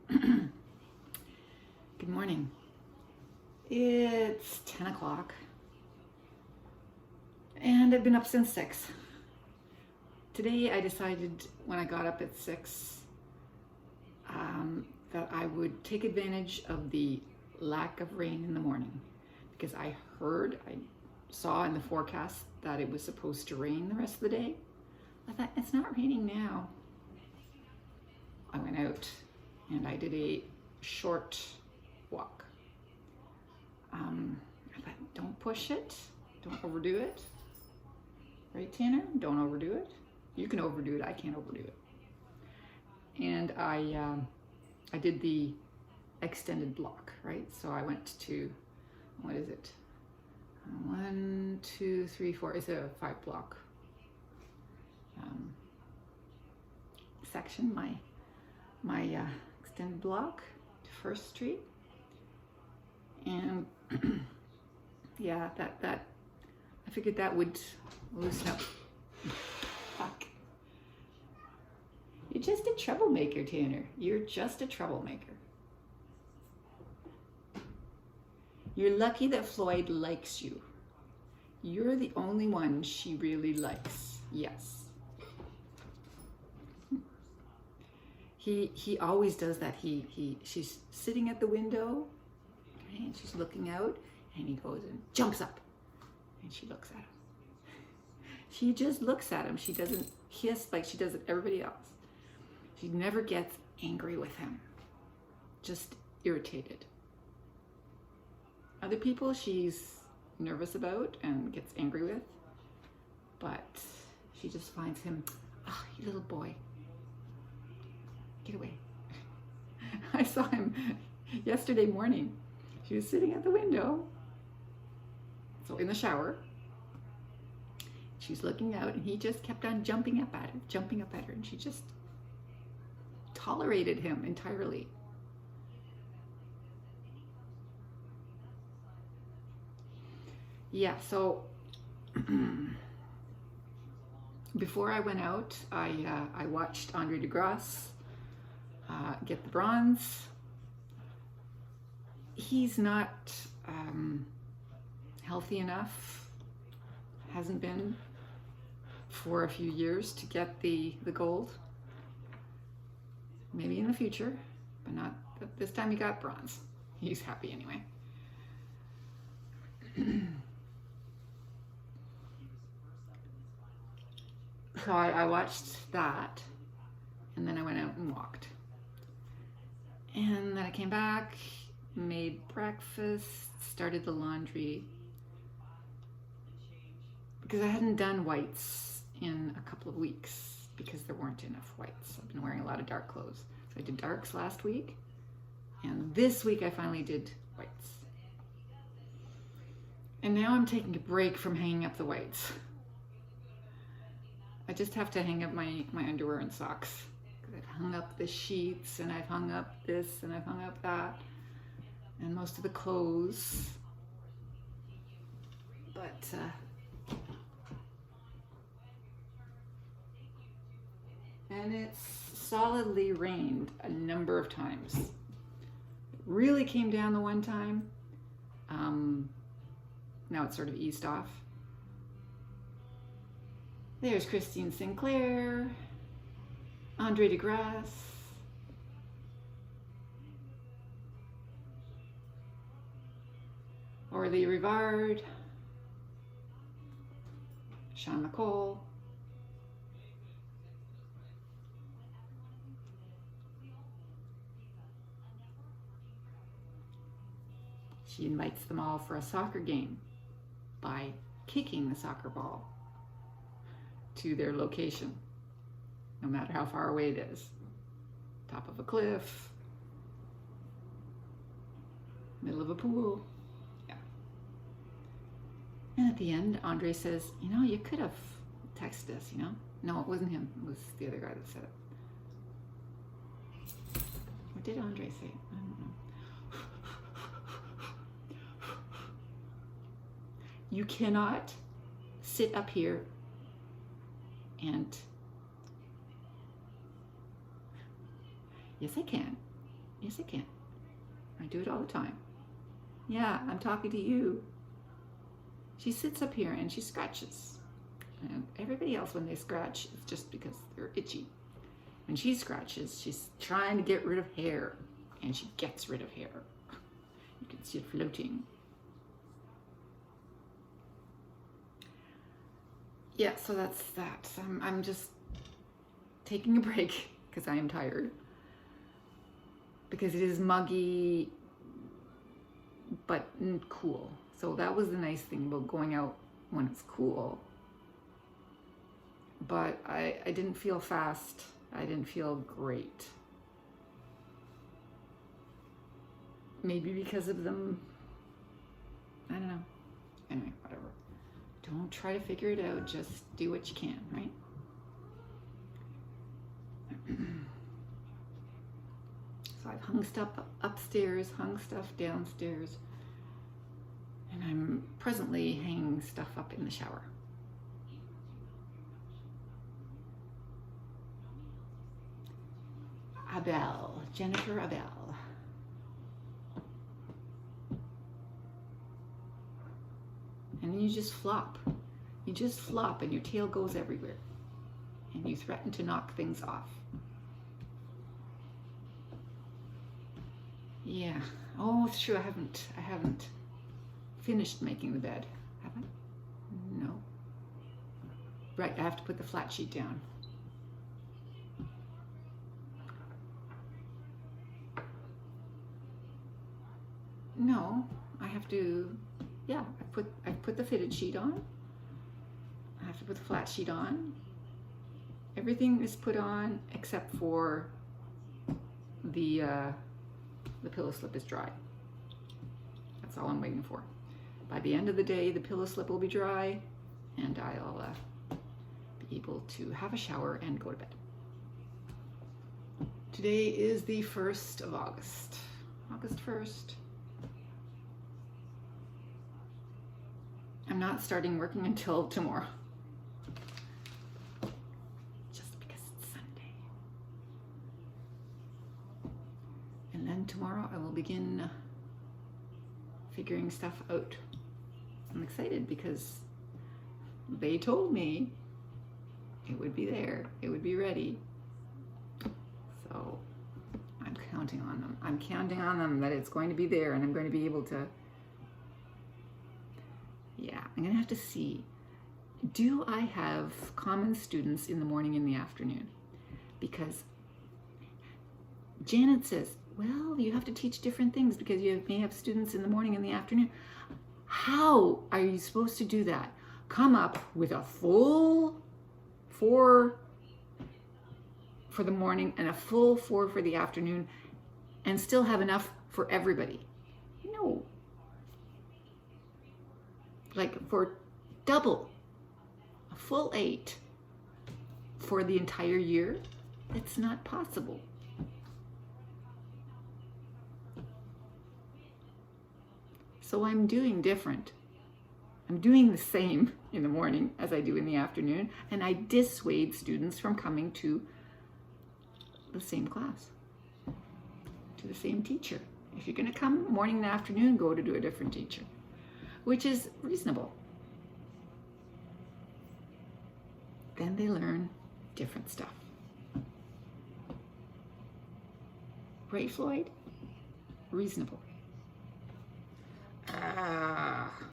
Good morning. It's 10 o'clock and I've been up since 6. Today I decided when I got up at 6 that I would take advantage of the lack of rain in the morning because I saw in the forecast that it was supposed to rain the rest of the day. I thought, it's not raining now. I went out and I did a short walk. I thought, don't push it, don't overdo it. Right, Tanner? Don't overdo it. You can overdo it, I can't overdo it. And I did the extended block, right? So I went to, what is it? 1, 2, 3, 4, it's a 5 block section, my extended block to First Street. And yeah, that I figured that would loosen up. Fuck. You're just a troublemaker, Tanner. You're just a troublemaker. You're lucky that Floyd likes you. You're the only one she really likes. Yes. He always does that. She's sitting at the window, okay, and she's looking out, and he goes and jumps up, and she looks at him. She just looks at him. She doesn't hiss like she does at everybody else. She never gets angry with him, just irritated. Other people she's nervous about and gets angry with, but she just finds him, oh, you little boy. Get away. I saw him yesterday morning. She was sitting at the window, so in the shower. She's looking out and he just kept on jumping up at her, and she just tolerated him entirely. Yeah, so before I went out, I watched Andre DeGrasse get the bronze. He's not healthy enough, hasn't been for a few years to get the gold. Maybe in the future, but not this time. He got bronze. He's happy anyway. So I watched that, and then I went out and walked. And then I came back, made breakfast, started the laundry, because I hadn't done whites in a couple of weeks because there weren't enough whites. I've been wearing a lot of dark clothes. So I did darks last week, and this week I finally did whites. And now I'm taking a break from hanging up the whites. I just have to hang up my underwear and socks. I've hung up the sheets, and I've hung up this, and I've hung up that, and most of the clothes. But and it's solidly rained a number of times. It really came down the one time. Now it's sort of eased off. There's Christine Sinclair, Andre DeGrasse, Orly Rivard, Sean McCole, she invites them all for a soccer game by kicking the soccer ball to their location, no matter how far away it is. Top of a cliff, middle of a pool. Yeah. And at the end, Andre says, you know, you could have texted us, you know? No, it wasn't him. It was the other guy that said it. What did Andre say? I don't know. You cannot sit up here and, yes I can. Yes, I can. I do it all the time. Yeah, I'm talking to you. She sits up here and she scratches. And everybody else, when they scratch, it's just because they're itchy. When she scratches, she's trying to get rid of hair. And she gets rid of hair. You can see it floating. Yeah, so that's that. I'm just taking a break because I am tired. Because it is muggy, but cool. So that was the nice thing about going out when it's cool. But I didn't feel fast. I didn't feel great. Maybe because of them, I don't know. Anyway, whatever. Don't try to figure it out. Just do what you can, right? So I've hung stuff upstairs, hung stuff downstairs, and I'm presently hanging stuff up in the shower. Abel, Jennifer Abel. And then you just flop. You just flop and your tail goes everywhere. And you threaten to knock things off. Yeah. Oh, it's true. I haven't finished making the bed. Have I? No. Right, I have to put the flat sheet down. No, I have to, yeah, I put the fitted sheet on. I have to put the flat sheet on. Everything is put on except for the pillow slip is dry. That's all I'm waiting for. By the end of the day, the pillow slip will be dry and I'll be able to have a shower and go to bed. Today is the 1st of August. August 1st. I'm not starting working until tomorrow. Just because it's Sunday. And then tomorrow I will begin figuring stuff out. I'm excited because they told me it would be there, it would be ready. So I'm counting on them. I'm counting on them that it's going to be there and I'm going to be able to, yeah, I'm going to have to see. Do I have common students in the morning and the afternoon? Because Janet says, well, you have to teach different things because you may have students in the morning and the afternoon. How are you supposed to do that? Come up with a full 4 for the morning and a full 4 for the afternoon and still have enough for everybody? No. Like for double, a full 8 for the entire year, it's not possible. So I'm doing different. I'm doing the same in the morning as I do in the afternoon, and I dissuade students from coming to the same class, to the same teacher. If you're going to come morning and afternoon, go to a different teacher, which is reasonable. Then they learn different stuff. Right, Floyd? Reasonable.